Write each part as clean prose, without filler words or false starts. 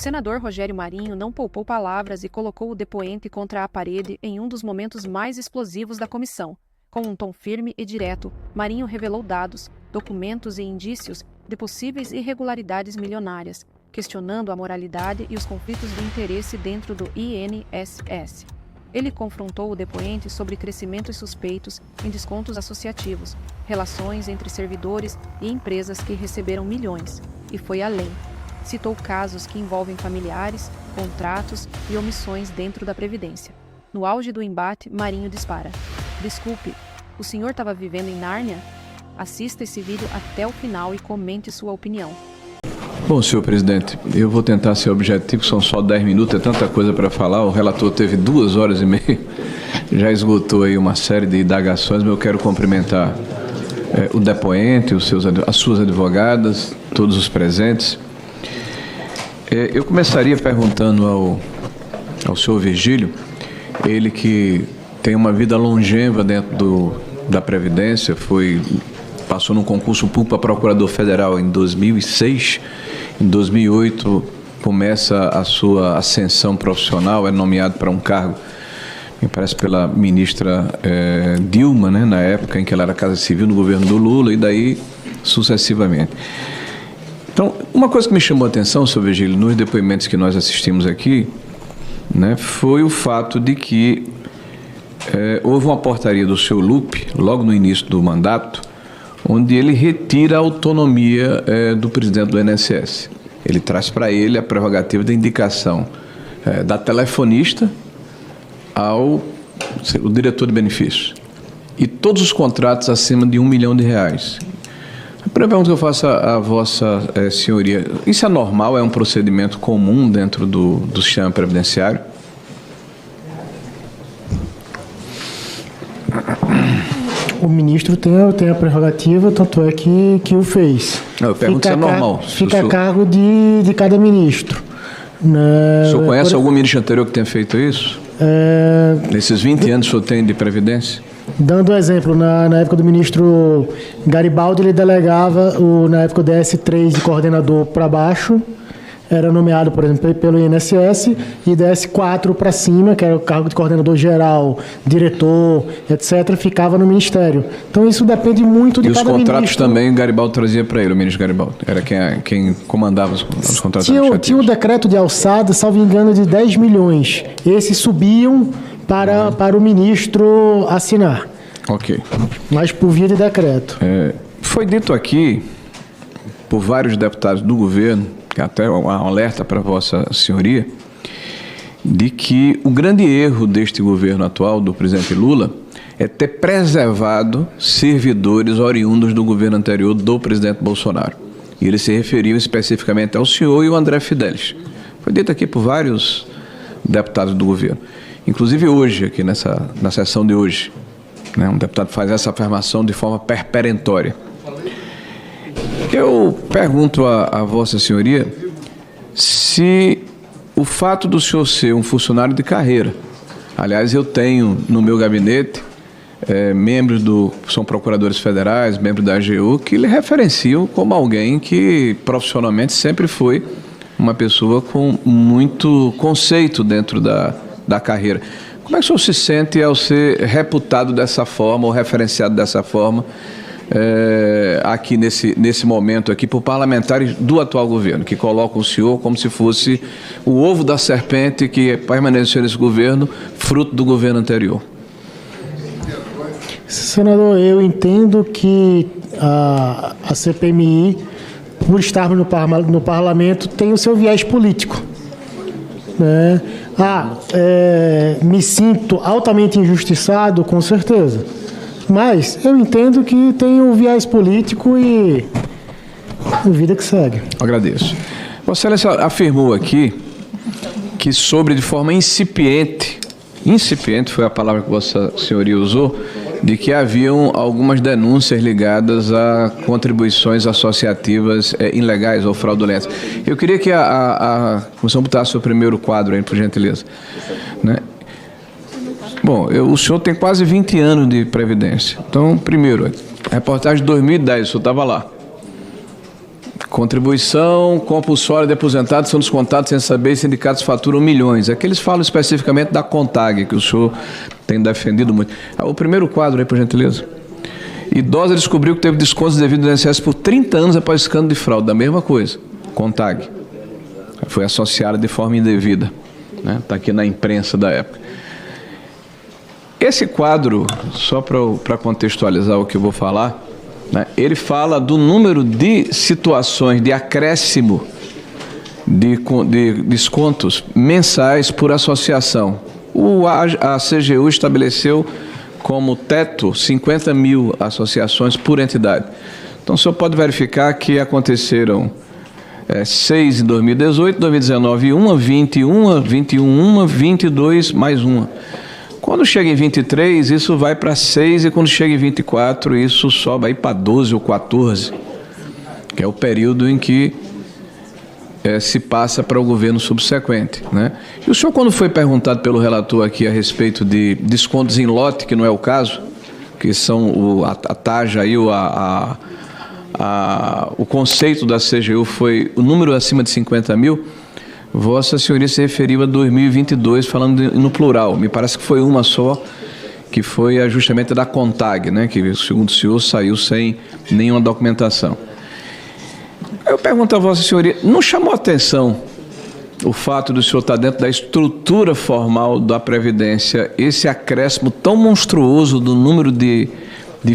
senador Rogério Marinho não poupou palavras e colocou o depoente contra a parede em um dos momentos mais explosivos da comissão. Com um tom firme e direto, Marinho revelou dados, documentos e indícios de possíveis irregularidades milionárias, questionando a moralidade e os conflitos de interesse dentro do INSS. Ele confrontou o depoente sobre crescimentos suspeitos em descontos associativos, relações entre servidores e empresas que receberam milhões, e foi além. Citou casos que envolvem familiares, contratos e omissões dentro da Previdência. No auge do embate, Marinho dispara: "Desculpe, o senhor estava vivendo em Nárnia? Assista esse vídeo até o final e comente sua opinião." Bom, senhor presidente, eu vou tentar ser objetivo, são só 10 minutos, é tanta coisa para falar, o relator teve 2 horas e meia, já esgotou aí uma série de indagações, mas eu quero cumprimentar o depoente, as suas advogadas, todos os presentes. Eu começaria perguntando ao senhor Virgílio, ele que tem uma vida longeva dentro da Previdência, passou num concurso público para procurador federal em 2006, em 2008 começa a sua ascensão profissional, é nomeado para um cargo, me parece pela ministra Dilma, né, na época em que ela era Casa Civil no governo do Lula, e daí sucessivamente. Então, uma coisa que me chamou a atenção, senhor Virgílio, nos depoimentos que nós assistimos aqui, né, foi o fato de que houve uma portaria do seu Lupe, logo no início do mandato, onde ele retira a autonomia do presidente do INSS. Ele traz para ele a prerrogativa da indicação da telefonista ao diretor de benefícios. E todos os contratos acima de R$1 milhão. A primeira pergunta que eu faço à vossa senhoria: isso é normal, é um procedimento comum dentro do sistema previdenciário? O ministro tem a prerrogativa, tanto é que o fez. Eu pergunto se é normal. Fica a cargo de cada ministro. O senhor conhece algum ministro anterior que tenha feito isso? Nesses 20 anos que o senhor tem de Previdência? Dando exemplo, na época do ministro Garibaldi, ele delegava, na época, o DS3 de coordenador para baixo, era nomeado, por exemplo, pelo INSS, e DS4 para cima, que era o cargo de coordenador geral, diretor, etc., ficava no Ministério. Então, isso depende muito de cada ministro. E os contratos também o Garibaldi trazia para ele, o ministro Garibaldi? Era quem comandava os contratos administrativos? Tinha o decreto de alçada, salvo engano, de 10 milhões. Esses subiam para o ministro assinar. Ok. Mas por via de decreto. Foi dito aqui, por vários deputados do governo, até um alerta para vossa senhoria, de que o grande erro deste governo atual, do presidente Lula, é ter preservado servidores oriundos do governo anterior do presidente Bolsonaro. E ele se referiu especificamente ao senhor e ao André Fidelis. Foi dito aqui por vários deputados do governo. Inclusive hoje, aqui na sessão de hoje, né, um deputado faz essa afirmação de forma peremptória. Eu pergunto a vossa senhoria se o fato do senhor ser um funcionário de carreira, aliás, eu tenho no meu gabinete membros são procuradores federais, membros da AGU, que lhe referenciam como alguém que profissionalmente sempre foi uma pessoa com muito conceito dentro da carreira. Como é que o senhor se sente ao ser reputado dessa forma ou referenciado dessa forma aqui nesse momento aqui por parlamentares do atual governo, que colocam o senhor como se fosse o ovo da serpente que permaneceu nesse governo, fruto do governo anterior? Senador, eu entendo que a CPMI, por estarmos no parlamento, tem o seu viés político, né? Me sinto altamente injustiçado, com certeza. Mas eu entendo que tem um viés político e vida que segue. Agradeço. Vossa Excelência afirmou aqui que sobre de forma incipiente foi a palavra que Vossa Senhoria usou, de que haviam algumas denúncias ligadas a contribuições associativas ilegais ou fraudulentas. Eu queria que a comissão botasse o primeiro quadro aí, por gentileza. Né? Bom, o senhor tem quase 20 anos de Previdência. Então, primeiro, reportagem de 2010, o senhor estava lá. Contribuição compulsória de aposentados são descontados sem saber, sindicatos faturam milhões. Aqui eles falam especificamente da CONTAG, que o senhor tem defendido muito. O primeiro quadro aí, por gentileza. Idosa descobriu que teve descontos devido ao INSS por 30 anos após escândalo de fraude. Da mesma coisa, CONTAG. Foi associada de forma indevida. Está aqui na imprensa da época. Esse quadro, só para contextualizar o que eu vou falar, ele fala do número de situações de acréscimo de descontos mensais por associação. A CGU estabeleceu como teto 50 mil associações por entidade. Então, o senhor pode verificar que aconteceram 6 em 2018, 2019 uma, 21, 21, 22, mais uma. Quando chega em 23, isso vai para 6, e quando chega em 24, isso sobe aí para 12 ou 14, que é o período em que se passa para o governo subsequente, né? E o senhor, quando foi perguntado pelo relator aqui a respeito de descontos em lote, que não é o caso, que são a taxa aí, o conceito da CGU foi o número acima de 50 mil, Vossa Senhoria se referiu a 2022, falando no plural. Me parece que foi uma só, que foi justamente da CONTAG, né, que, segundo o senhor, saiu sem nenhuma documentação. Eu pergunto a Vossa Senhoria, não chamou a atenção o fato do senhor estar dentro da estrutura formal da Previdência, esse acréscimo tão monstruoso do número de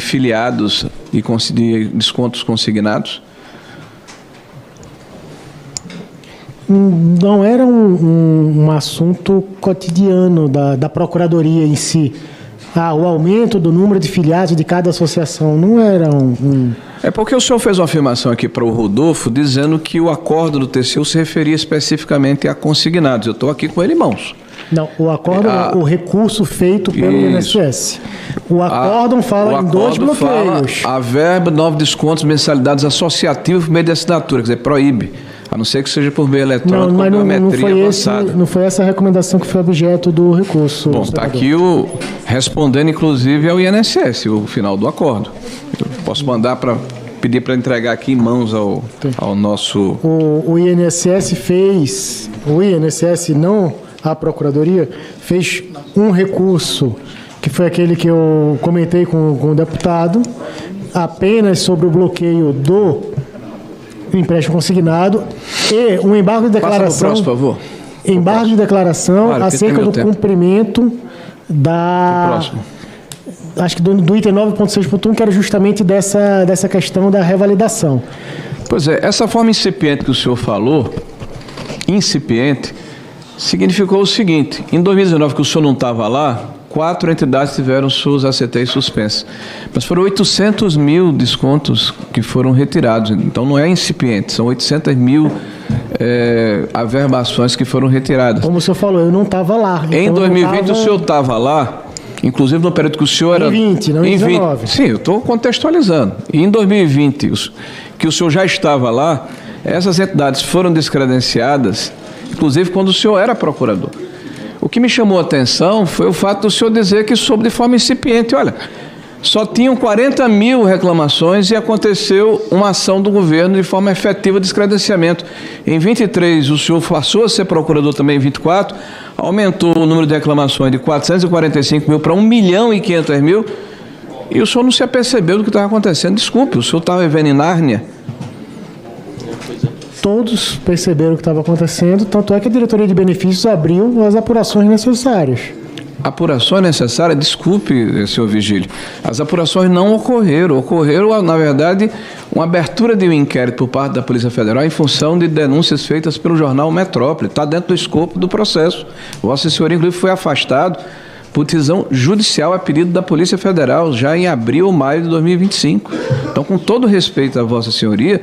filiados e de descontos consignados? Não era um assunto cotidiano da Procuradoria em si. O aumento do número de filiados de cada associação não era É porque o senhor fez uma afirmação aqui para o Rodolfo, dizendo que o acordo do TCU se referia especificamente a consignados. Eu estou aqui com ele em mãos. Não, o acordo é o recurso feito pelo INSS. O acórdão fala em 2 bloqueios. A verba, 9 descontos, mensalidades associativas por meio de assinatura, quer dizer, proíbe. A não ser que seja por meio eletrônico, não, mas não foi essa a recomendação que foi objeto do recurso. Bom, está aqui respondendo, inclusive, ao INSS, o final do acordo. Eu posso mandar para pedir para entregar aqui em mãos ao nosso... O INSS não a Procuradoria, fez um recurso, que foi aquele que eu comentei com o deputado, apenas sobre o bloqueio do empréstimo consignado e um embargo de declaração. Passa pro próximo, por favor. Embargo de declaração acerca do cumprimento acho que do item 9.6.1, que era justamente dessa questão da revalidação. Pois é, essa forma incipiente que o senhor falou, incipiente, significou o seguinte: em 2019, que o senhor não estava lá, 4 entidades tiveram suas ACTs suspensas. Mas foram 800 mil descontos que foram retirados. Então não é incipiente, são 800 mil averbações que foram retiradas. Como o senhor falou, eu não estava lá. Então em 2020 o senhor estava lá, inclusive no período que o senhor era... Em 20, não em 19. Sim, eu estou contextualizando. E em 2020, que o senhor já estava lá, essas entidades foram descredenciadas, inclusive quando o senhor era procurador. O que me chamou a atenção foi o fato do senhor dizer que soube de forma incipiente. Olha, só tinham 40 mil reclamações e aconteceu uma ação do governo de forma efetiva de descredenciamento. Em 23, o senhor passou a ser procurador também em 24, aumentou o número de reclamações de 445 mil para 1.500.000 e o senhor não se apercebeu do que estava acontecendo. Desculpe, o senhor estava vivendo em Nárnia. Todos perceberam o que estava acontecendo, tanto é que a diretoria de benefícios abriu as apurações necessárias. Apurações necessárias? Desculpe, senhor Vigílio, as apurações não ocorreram. Ocorreram, na verdade, uma abertura de um inquérito por parte da Polícia Federal em função de denúncias feitas pelo jornal Metrópole. Está dentro do escopo do processo. Vossa Senhoria, inclusive, foi afastado por decisão judicial a pedido da Polícia Federal, já em abril ou maio de 2025. Então, com todo respeito a Vossa Senhoria,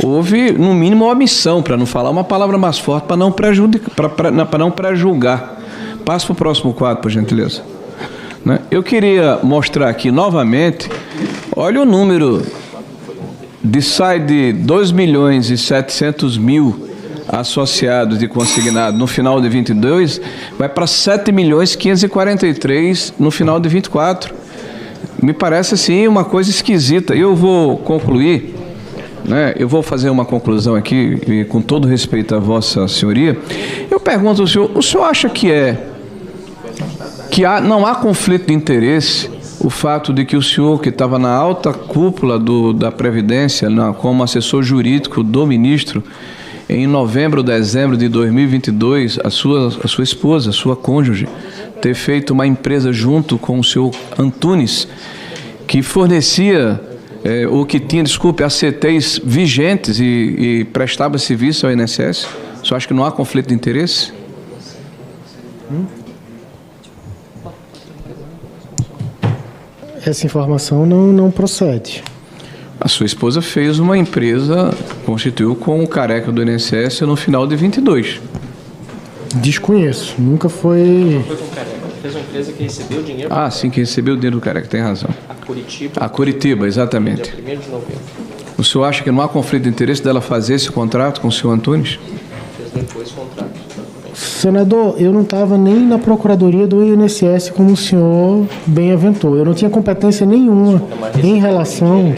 houve, no mínimo, uma omissão, para não falar uma palavra mais forte, para não prejulgar. Passa para o próximo quadro, por gentileza. Eu queria mostrar aqui novamente, olha o número, sai de 2.700.000 associados de consignado no final de 22, vai para 7.543.000 no final de 24. Me parece, assim, uma coisa esquisita. Eu vou concluir né? Eu vou fazer uma conclusão aqui, e com todo respeito a Vossa Senhoria. Eu pergunto ao senhor, o senhor acha que não há conflito de interesse o fato de que o senhor, que estava na alta cúpula da Previdência, como assessor jurídico do ministro, em novembro, dezembro de 2022, a sua esposa, a sua cônjuge, ter feito uma empresa junto com o senhor Antunes, que fornecia, ou que tinha, ACTs vigentes e prestava serviço ao INSS? O senhor acha que não há conflito de interesse? Essa informação não procede. A sua esposa fez uma empresa, constituiu com o careca do INSS no final de 22. Desconheço, nunca foi... Não foi com o careca, fez uma empresa que recebeu dinheiro... Ah, sim, que recebeu o dinheiro do careca, tem razão. A Curitiba, exatamente. Dia 1º de novembro. O senhor acha que não há conflito de interesse dela fazer esse contrato com o senhor Antunes? Fez depois contrato. Senador, eu não estava nem na Procuradoria do INSS, como o senhor bem aventou. Eu não tinha competência nenhuma em relação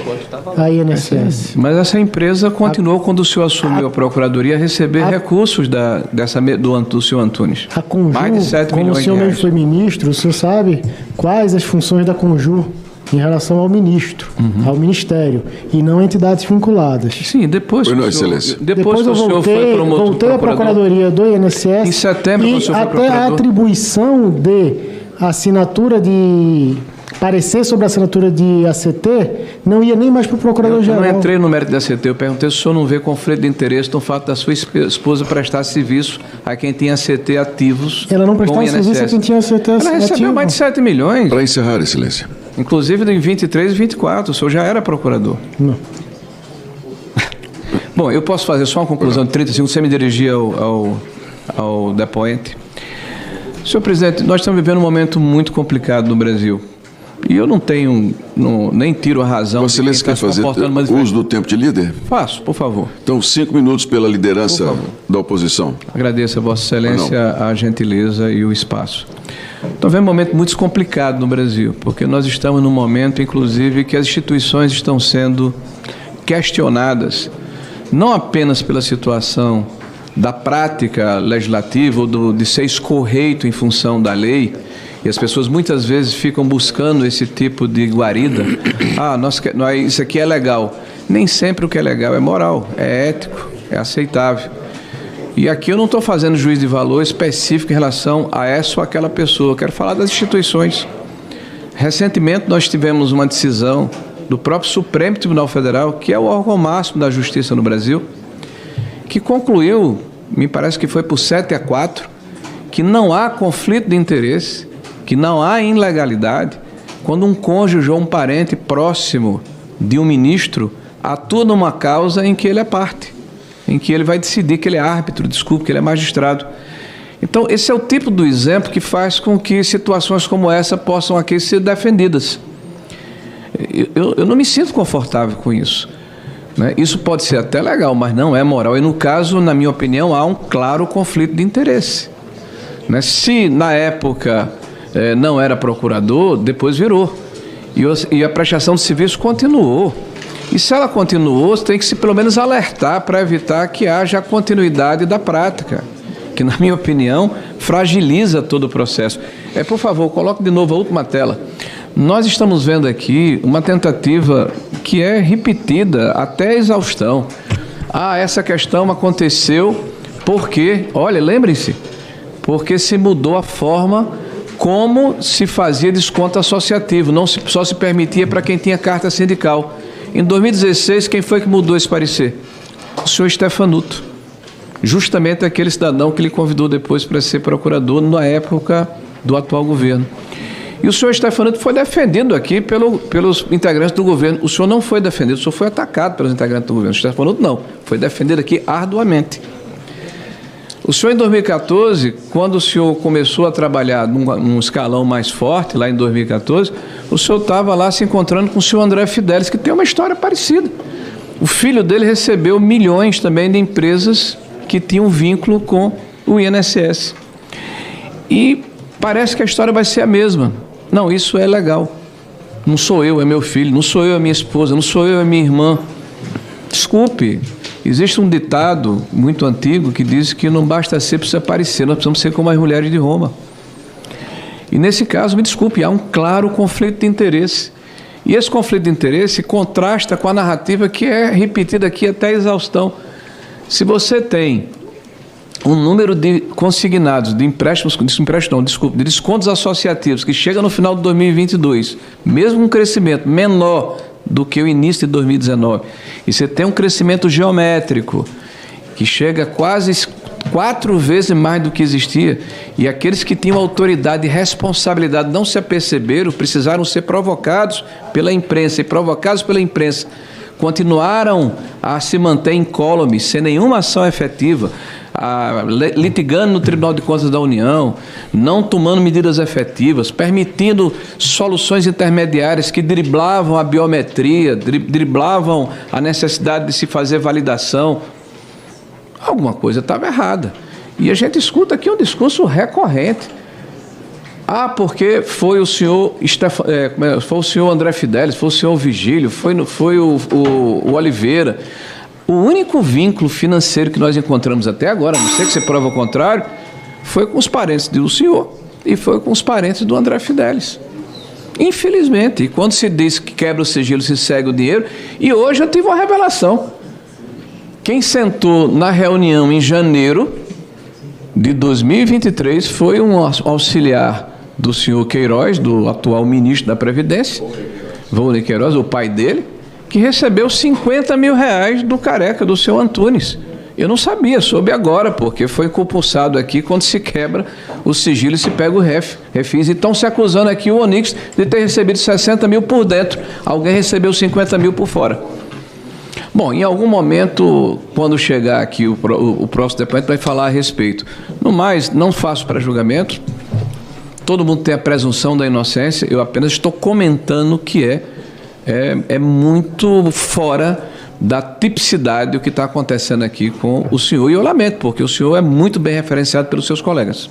à INSS. Mas essa empresa continuou, quando o senhor assumiu a Procuradoria, a receber recursos do senhor Antunes. A Conjur, mais de 7 como o milhões de senhor reais. mesmo foi ministro, o senhor sabe quais as funções da Conjur em relação ao ministro, ao ministério, e não entidades vinculadas. Sim, depois... Pois não, Excelência. Depois o senhor foi promotor... Voltei à Procuradoria do INSS... Em setembro, e o senhor foi até procurador. a atribuição de assinatura de... parecer sobre a assinatura de ACT, não ia nem mais para o Eu Procurador-Geral. não entrei no mérito da ACT, eu perguntei se o senhor não vê conflito de interesse no fato da sua esposa prestar serviço a quem tem ACT ativos. Ela não com o prestava INSS. serviço a quem tinha ACT Ela recebeu ativo. mais de 7 milhões, Para encerrar, Excelência. inclusive em 23 e 24, o senhor já era procurador. Não. Bom, eu posso fazer só uma conclusão de 30 segundos, sem me dirigir ao depoente. Senhor presidente, nós estamos vivendo um momento muito complicado no Brasil. E eu nem tiro a razão Vossa Excelência quer fazer uso do tempo de líder? Faço, por favor. Então, 5 minutos pela liderança Por favor. da oposição. Agradeço a Vossa Excelência a gentileza e o espaço. Então, vem um momento muito complicado no Brasil, porque nós estamos num momento, inclusive, que as instituições estão sendo questionadas, não apenas pela situação da prática legislativa ou de ser escorreito em função da lei, e as pessoas muitas vezes ficam buscando esse tipo de guarida. Isso aqui é legal. Nem sempre o que é legal é moral, é ético, é aceitável. E aqui eu não estou fazendo juízo de valor específico em relação a essa ou aquela pessoa. Eu quero falar das instituições. Recentemente nós tivemos uma decisão do próprio Supremo Tribunal Federal, que é o órgão máximo da justiça no Brasil, que concluiu, me parece que foi por 7-4, que não há conflito de interesse, que não há ilegalidade, quando um cônjuge ou um parente próximo de um ministro atua numa causa em que ele é parte, em que ele vai decidir, que ele é árbitro, que ele é magistrado. Então, esse é o tipo do exemplo que faz com que situações como essa possam aqui ser defendidas. Eu não me sinto confortável com isso, né? Isso pode ser até legal, mas não é moral. E no caso, na minha opinião, há um claro conflito de interesse, né? Se na época não era procurador, depois virou. E a prestação de serviço continuou. E se ela continuou, tem que se pelo menos alertar para evitar que haja a continuidade da prática, que, na minha opinião, fragiliza todo o processo. Por favor, coloque de novo a última tela. Nós estamos vendo aqui uma tentativa que é repetida até a exaustão. Essa questão aconteceu porque, olha, lembrem-se, porque se mudou a forma como se fazia desconto associativo, só se permitia para quem tinha carta sindical. Em 2016, quem foi que mudou esse parecer? O senhor Stefanuto, justamente aquele cidadão que ele convidou depois para ser procurador na época do atual governo. E o senhor Stefanuto foi defendido aqui pelos integrantes do governo. O senhor não foi defendido, o senhor foi atacado pelos integrantes do governo. O Stefanuto não, foi defendido aqui arduamente. O senhor, em 2014, quando o senhor começou a trabalhar num escalão mais forte, lá em 2014, o senhor estava lá se encontrando com o senhor André Fidelis, que tem uma história parecida. O filho dele recebeu milhões também de empresas que tinham vínculo com o INSS. E parece que a história vai ser a mesma. Não, isso é legal. Não sou eu, é meu filho. Não sou eu, é minha esposa. Não sou eu, é minha irmã. desculpe, existe um ditado muito antigo que diz que não basta ser, precisa parecer, nós precisamos ser como as mulheres de Roma. E nesse caso, me desculpe, há um claro conflito de interesse. E esse conflito de interesse contrasta com a narrativa que é repetida aqui até a exaustão. Se você tem um número de consignados, de de descontos associativos, que chega no final de 2022, mesmo um crescimento menor do que o início de 2019, e você tem um crescimento geométrico, que chega quase 4 vezes mais do que existia, e aqueles que tinham autoridade e responsabilidade não se aperceberam, precisaram ser provocados pela imprensa, e provocados pela imprensa, continuaram a se manter incólumes, sem nenhuma ação efetiva, litigando no Tribunal de Contas da União, não tomando medidas efetivas, permitindo soluções intermediárias que driblavam a biometria, driblavam a necessidade de se fazer validação. Alguma coisa estava errada. E a gente escuta aqui um discurso recorrente. Porque foi o senhor André Fidelis, foi o senhor Vigílio, foi o Oliveira. O único vínculo financeiro que nós encontramos até agora, a não ser que você prova o contrário, foi com os parentes do senhor e foi com os parentes do André Fidelis. Infelizmente. E quando se diz que quebra o sigilo, se segue o dinheiro. E hoje eu tive uma revelação. Quem sentou na reunião em janeiro de 2023 foi um auxiliar do senhor Queiroz, do atual ministro da Previdência, Volney Queiroz, o pai dele, que recebeu 50 mil reais do careca, do seu Antunes. Eu não sabia, soube agora, porque foi compulsado aqui quando se quebra o sigilo e se pega o refis. E estão se acusando aqui o Onix de ter recebido 60 mil por dentro. Alguém recebeu 50 mil por fora. Bom, em algum momento, quando chegar aqui o próximo depoimento, vai falar a respeito. No mais, não faço pré-julgamento. Todo mundo tem a presunção da inocência. Eu apenas estou comentando que é muito fora da tipicidade o que está acontecendo aqui com o senhor. E eu lamento, porque o senhor é muito bem referenciado pelos seus colegas.